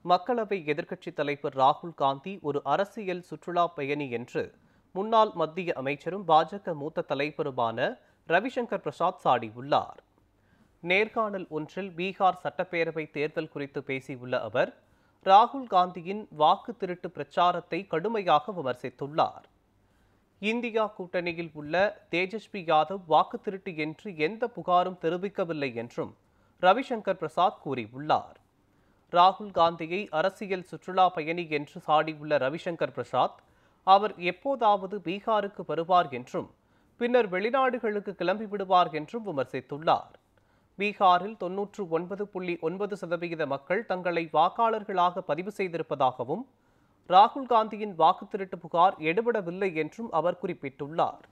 மக்களவை எதிர்க்கட்சித் தலைவர் ராகுல் காந்தி ஒரு அரசியல் சுற்றுலா பயணி என்று முன்னாள் மத்திய அமைச்சரும் பாஜக மூத்த தலைவருமான ரவிசங்கர் பிரசாத் சாடியுள்ளார். நேர்காணல் ஒன்றில் பீகார் சட்டப்பேரவை தேர்தல் குறித்து பேசியுள்ள அவர், ராகுல் காந்தியின் வாக்கு திருட்டு பிரச்சாரத்தை கடுமையாக விமர்சித்துள்ளார். இந்தியா கூட்டணியில் உள்ள தேஜஸ்வி யாதவ் வாக்கு திருட்டு என்று எந்த புகாரும் தெரிவிக்கவில்லை என்றும் ரவிசங்கர் பிரசாத் கூறியுள்ளார். ராகுல் காந்தியை அரசியல் சுற்றுலா பயணி என்று சாடியுள்ள ரவிசங்கர் பிரசாத், அவர் எப்போதாவது பீகாருக்கு வருவார் என்றும் பின்னர் வெளிநாடுகளுக்கு கிளம்பிவிடுவார் என்றும் விமர்சித்துள்ளார். பீகாரில் 99.9% மக்கள் தங்களை வாக்காளர்களாக பதிவு செய்திருப்பதாகவும் ராகுல் காந்தியின் வாக்கு திருட்டு புகார் எடுபடவில்லை என்றும் அவர் குறிப்பிட்டுள்ளார்.